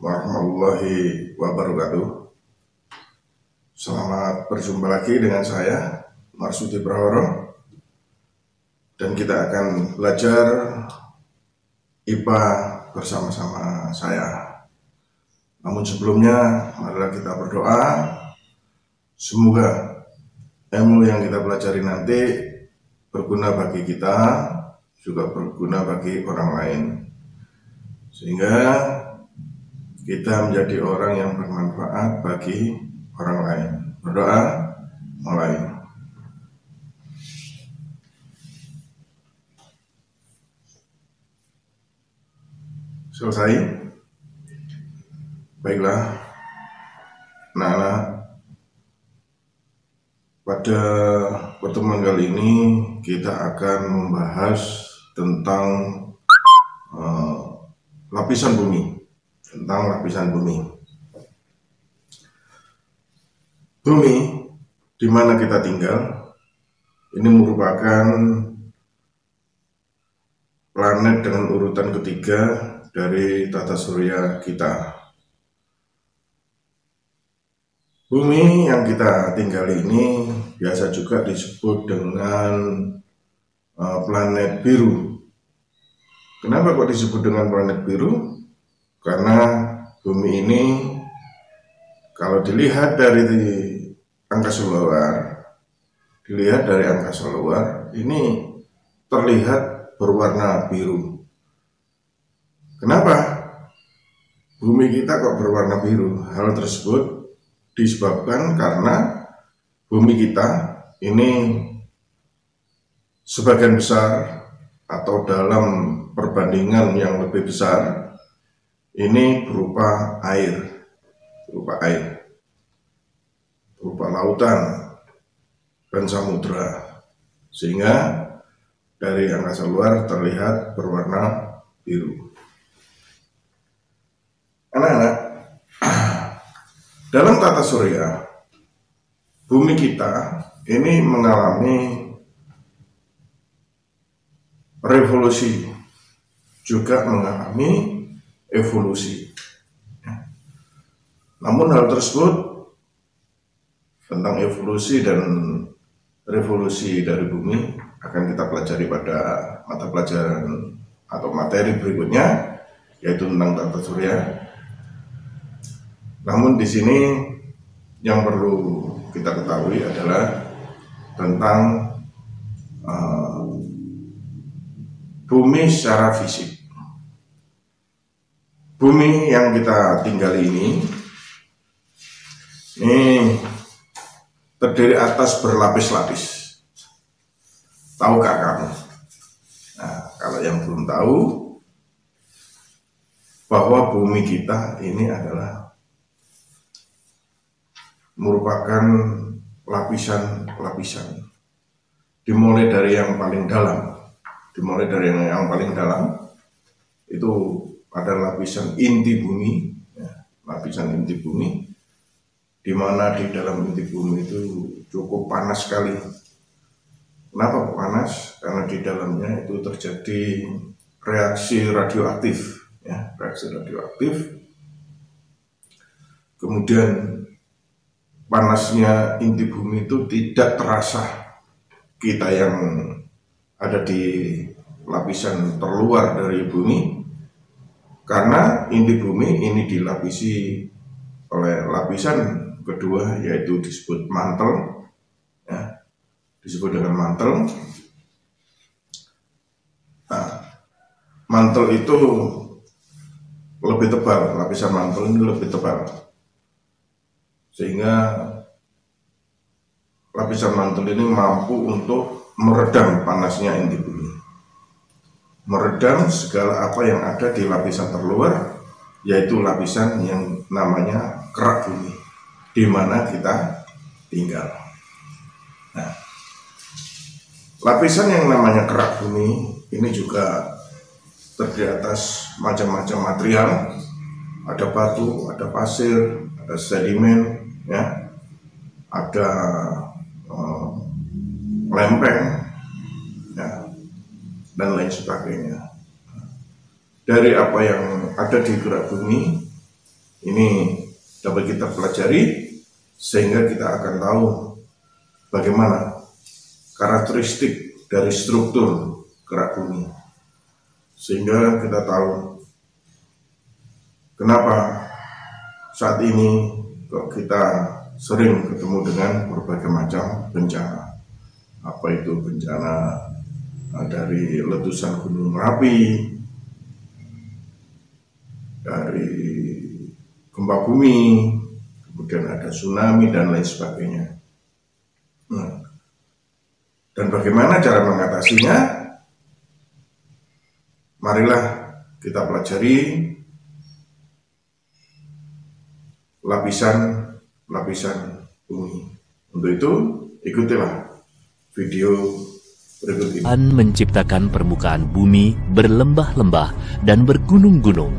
warahmatullahi wabarakatuh. Selamat berjumpa lagi dengan saya, Marsudi Prahoro, dan kita akan belajar IPA bersama-sama saya. Namun sebelumnya, marilah kita berdoa. Semoga ilmu yang kita pelajari nanti berguna bagi kita, juga berguna bagi orang lain, sehingga kita menjadi orang yang bermanfaat bagi orang lain. Berdoa, mulai. Selesai? Baiklah, anak-anak, pada pertemuan kali ini kita akan membahas tentang lapisan bumi. Bumi di mana kita tinggal ini merupakan planet dengan urutan ketiga dari tata surya kita. Bumi yang kita tinggali ini biasa juga disebut dengan planet biru. Kenapa kok disebut dengan planet biru? Karena bumi ini kalau dilihat dari angkasa luar, ini terlihat berwarna biru. Kenapa bumi kita kok berwarna biru? Hal tersebut disebabkan karena bumi kita ini sebagian besar atau dalam perbandingan yang lebih besar ini berupa air, berupa lautan dan samudra, sehingga dari angkasa luar terlihat berwarna biru. Anak-anak, dalam tata surya, bumi kita ini mengalami revolusi, juga mengalami evolusi. Namun hal tersebut tentang evolusi dan revolusi dari bumi akan kita pelajari pada mata pelajaran atau materi berikutnya, yaitu tentang tata surya. Namun di sini yang perlu kita ketahui adalah tentang bumi secara fisik. Bumi yang kita tinggali ini terdiri atas berlapis-lapis. Tahukah kamu? Nah, kalau yang belum tahu, bahwa bumi kita ini adalah merupakan lapisan-lapisan. Dimulai dari yang paling dalam. Itu ada lapisan inti bumi, di mana di dalam inti bumi itu cukup panas sekali. Kenapa panas? Karena di dalamnya itu terjadi reaksi radioaktif. Kemudian panasnya inti bumi itu tidak terasa kita yang ada di lapisan terluar dari bumi, karena inti bumi ini dilapisi oleh lapisan kedua, yaitu disebut mantel, disebut dengan mantel. Nah, mantel itu lebih tebal, lapisan mantel ini lebih tebal, sehingga lapisan mantel ini mampu untuk meredam panasnya inti bumi, meredam segala apa yang ada di lapisan terluar, yaitu lapisan yang namanya kerak bumi, di mana kita tinggal. Nah, lapisan yang namanya kerak bumi ini juga terdiri atas macam-macam material. Ada batu, ada pasir, ada sedimen, ada lempeng, dan lain sebagainya. Dari apa yang ada di kerak bumi Ini dapat kita pelajari sehingga kita akan tahu bagaimana karakteristik dari struktur gerak bumi, sehingga kita tahu kenapa saat ini kok kita sering ketemu dengan berbagai macam bencana. Apa itu bencana dari letusan gunung Merapi, dari gempa bumi, kemudian ada tsunami dan lain sebagainya. Nah, dan bagaimana cara mengatasinya? Marilah kita pelajari lapisan bumi. Untuk itu, ikutilah video berikut ini. Tuhan menciptakan permukaan bumi berlembah-lembah dan bergunung-gunung.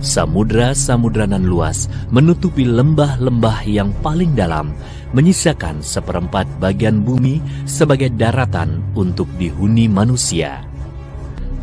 Samudra-samudra nan luas menutupi lembah-lembah yang paling dalam, menyisakan seperempat bagian bumi sebagai daratan untuk dihuni manusia.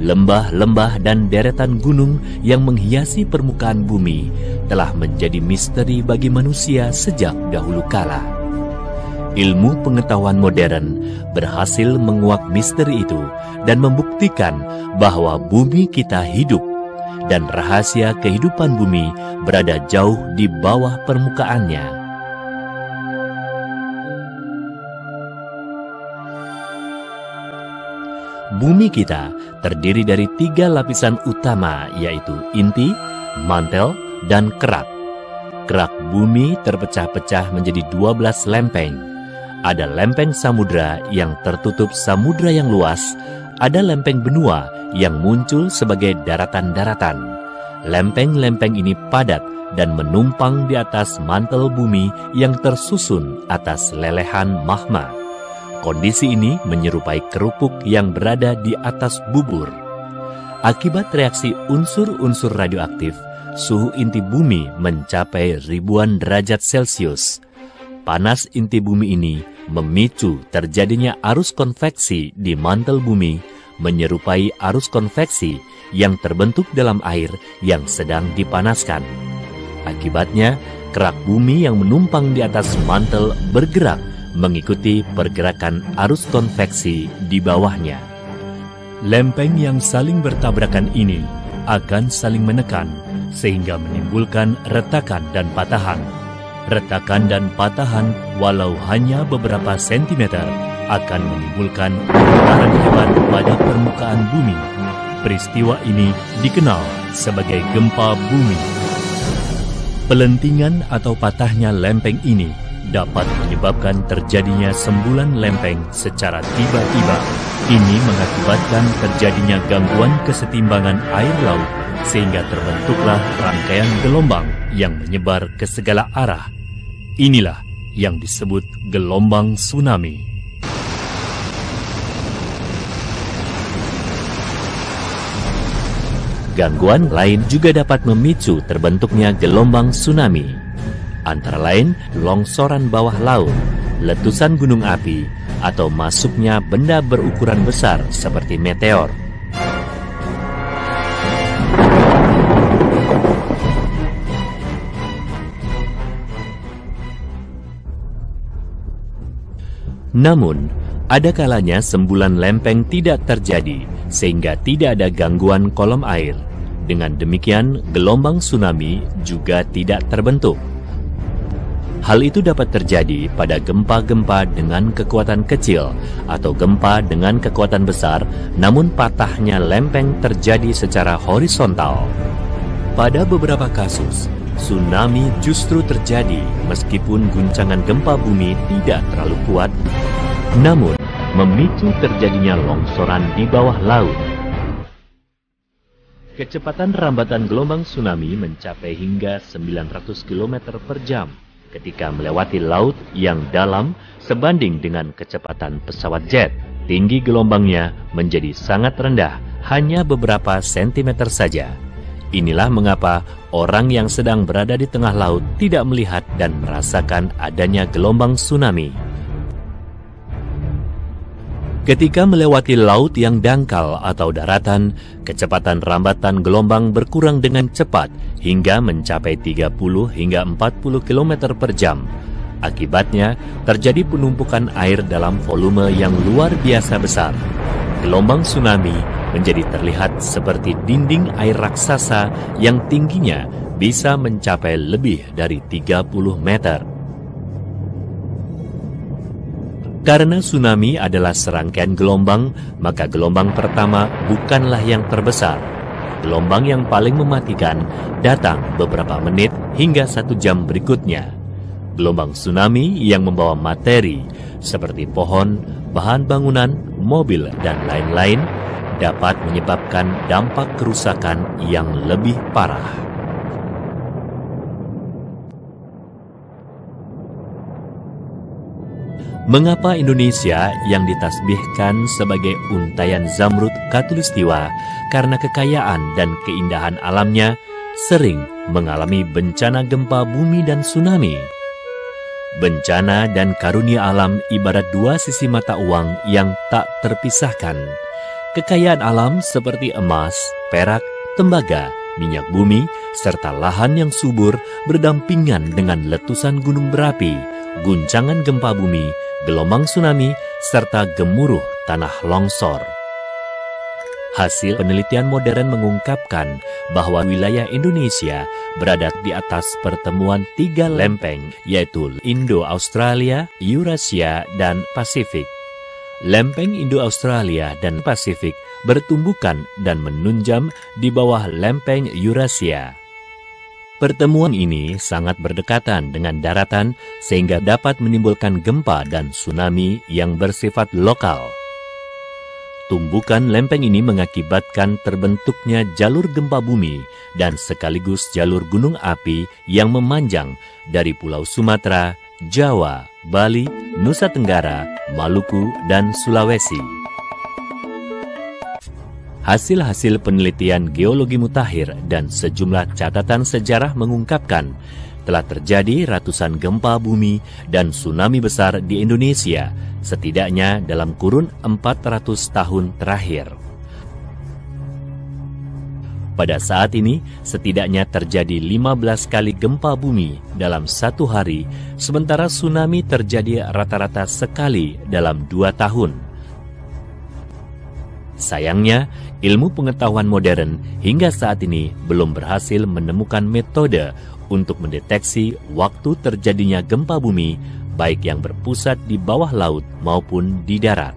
Lembah-lembah dan deretan gunung yang menghiasi permukaan bumi telah menjadi misteri bagi manusia sejak dahulu kala. Ilmu pengetahuan modern berhasil menguak misteri itu dan membuktikan bahwa bumi kita hidup dan rahasia kehidupan bumi berada jauh di bawah permukaannya. Bumi kita terdiri dari 3 lapisan utama, yaitu inti, mantel, dan kerak. Kerak bumi terpecah-pecah menjadi 12 lempeng. Ada lempeng samudra yang tertutup samudra yang luas, ada lempeng benua yang muncul sebagai daratan-daratan. Lempeng-lempeng ini padat dan menumpang di atas mantel bumi yang tersusun atas lelehan magma. Kondisi ini menyerupai kerupuk yang berada di atas bubur. Akibat reaksi unsur-unsur radioaktif, suhu inti bumi mencapai ribuan derajat Celcius. Panas inti bumi ini memicu terjadinya arus konveksi di mantel bumi, menyerupai arus konveksi yang terbentuk dalam air yang sedang dipanaskan. Akibatnya, kerak bumi yang menumpang di atas mantel bergerak mengikuti pergerakan arus konveksi di bawahnya. Lempeng yang saling bertabrakan ini akan saling menekan sehingga menimbulkan retakan dan patahan. Retakan dan patahan walau hanya beberapa sentimeter akan menimbulkan getaran hebat pada permukaan bumi. Peristiwa ini dikenal sebagai gempa bumi. Pelentingan atau patahnya lempeng ini dapat menyebabkan terjadinya sembulan lempeng secara tiba-tiba. Ini mengakibatkan terjadinya gangguan kesetimbangan air laut sehingga terbentuklah rangkaian gelombang yang menyebar ke segala arah. Inilah yang disebut gelombang tsunami. Gangguan lain juga dapat memicu terbentuknya gelombang tsunami. Antara lain longsoran bawah laut, letusan gunung api, atau masuknya benda berukuran besar seperti meteor. Namun, ada kalanya sembulan lempeng tidak terjadi, sehingga tidak ada gangguan kolom air. Dengan demikian, gelombang tsunami juga tidak terbentuk. Hal itu dapat terjadi pada gempa-gempa dengan kekuatan kecil atau gempa dengan kekuatan besar, namun patahnya lempeng terjadi secara horizontal. Pada beberapa kasus, tsunami justru terjadi meskipun guncangan gempa bumi tidak terlalu kuat, namun memicu terjadinya longsoran di bawah laut. Kecepatan rambatan gelombang tsunami mencapai hingga 900 km per jam ketika melewati laut yang dalam sebanding dengan kecepatan pesawat jet. Tinggi gelombangnya menjadi sangat rendah, hanya beberapa sentimeter saja. Inilah mengapa orang yang sedang berada di tengah laut tidak melihat dan merasakan adanya gelombang tsunami. Ketika melewati laut yang dangkal atau daratan, kecepatan rambatan gelombang berkurang dengan cepat hingga mencapai 30 hingga 40 km per jam. Akibatnya, terjadi penumpukan air dalam volume yang luar biasa besar. Gelombang tsunami menjadi terlihat seperti dinding air raksasa yang tingginya bisa mencapai lebih dari 30 meter. Karena tsunami adalah serangkaian gelombang, maka gelombang pertama bukanlah yang terbesar. Gelombang yang paling mematikan datang beberapa menit hingga 1 jam berikutnya. Gelombang tsunami yang membawa materi seperti pohon, bahan bangunan, mobil, dan lain-lain dapat menyebabkan dampak kerusakan yang lebih parah. Mengapa Indonesia yang ditasbihkan sebagai untayan zamrud khatulistiwa karena kekayaan dan keindahan alamnya sering mengalami bencana gempa bumi dan tsunami? Bencana dan karunia alam ibarat dua sisi mata uang yang tak terpisahkan. Kekayaan alam seperti emas, perak, tembaga, minyak bumi, serta lahan yang subur berdampingan dengan letusan gunung berapi, guncangan gempa bumi, gelombang tsunami, serta gemuruh tanah longsor. Hasil penelitian modern mengungkapkan bahwa wilayah Indonesia berada di atas pertemuan 3 lempeng, yaitu Indo-Australia, Eurasia, dan Pasifik. Lempeng Indo-Australia dan Pasifik bertumbukan dan menunjam di bawah lempeng Eurasia. Pertemuan ini sangat berdekatan dengan daratan sehingga dapat menimbulkan gempa dan tsunami yang bersifat lokal. Tumbukan lempeng ini mengakibatkan terbentuknya jalur gempa bumi dan sekaligus jalur gunung api yang memanjang dari Pulau Sumatera, Jawa, Bali, Nusa Tenggara, Maluku, dan Sulawesi. Hasil-hasil penelitian geologi mutakhir dan sejumlah catatan sejarah mengungkapkan telah terjadi ratusan gempa bumi dan tsunami besar di Indonesia, setidaknya dalam kurun 400 tahun terakhir. Pada saat ini, setidaknya terjadi 15 kali gempa bumi dalam 1 hari, sementara tsunami terjadi rata-rata sekali dalam 2 tahun. Sayangnya, ilmu pengetahuan modern hingga saat ini belum berhasil menemukan metode untuk mendeteksi waktu terjadinya gempa bumi, baik yang berpusat di bawah laut maupun di darat.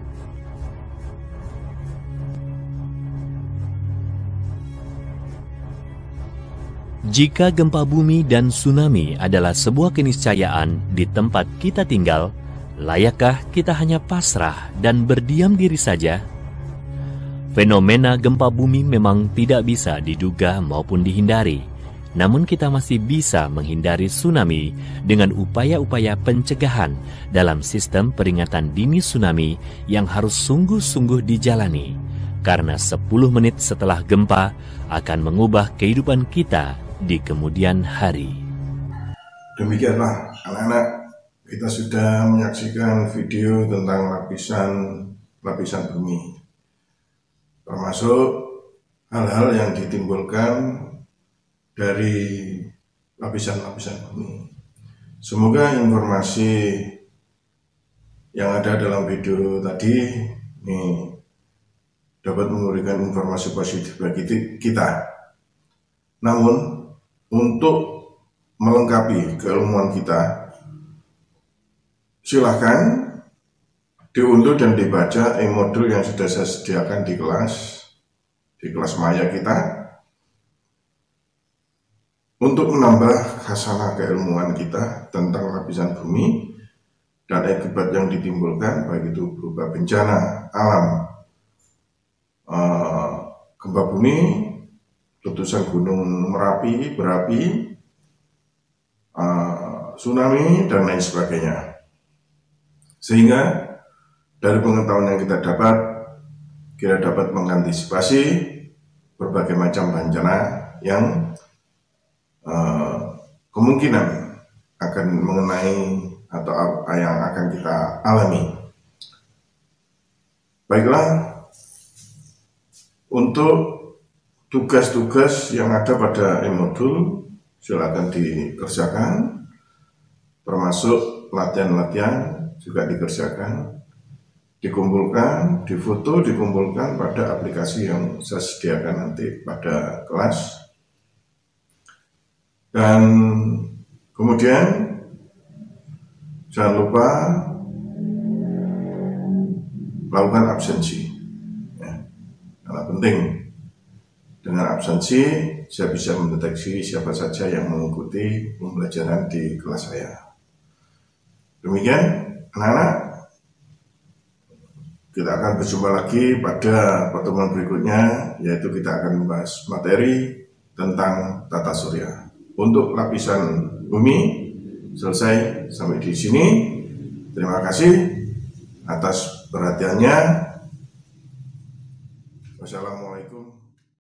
Jika gempa bumi dan tsunami adalah sebuah keniscayaan di tempat kita tinggal, layakkah kita hanya pasrah dan berdiam diri saja? Fenomena gempa bumi memang tidak bisa diduga maupun dihindari. Namun kita masih bisa menghindari tsunami dengan upaya-upaya pencegahan dalam sistem peringatan dini tsunami yang harus sungguh-sungguh dijalani. Karena 10 menit setelah gempa akan mengubah kehidupan kita di kemudian hari. Demikianlah anak-anak, kita sudah menyaksikan video tentang lapisan bumi. Termasuk hal-hal yang ditimbulkan dari lapisan-lapisan bumi. Semoga informasi yang ada dalam video tadi ini dapat memberikan informasi positif bagi kita. Namun, untuk melengkapi keilmuan kita, silahkan diunduh dan dibaca e-modul yang sudah saya sediakan di kelas maya kita untuk menambah khasanah keilmuan kita tentang lapisan bumi dan akibat yang ditimbulkan, baik itu berupa bencana alam, gempa bumi, letusan gunung berapi, tsunami, dan lain sebagainya. Sehingga dari pengetahuan yang kita dapat mengantisipasi berbagai macam bencana yang kemungkinan akan mengenai atau yang akan kita alami. Baiklah, untuk tugas-tugas yang ada pada e-modul silakan dikerjakan, termasuk latihan-latihan juga dikerjakan, dikumpulkan, difoto, dikumpulkan pada aplikasi yang saya sediakan nanti pada kelas. Dan kemudian jangan lupa lakukan absensi, ya, karena penting. Dengan absensi saya bisa mendeteksi siapa saja yang mengikuti pembelajaran di kelas saya. Demikian anak-anak, kita akan berjumpa lagi pada pertemuan berikutnya, yaitu kita akan membahas materi tentang tata surya. Untuk lapisan bumi selesai sampai di sini. Terima kasih atas perhatiannya. Wassalamualaikum.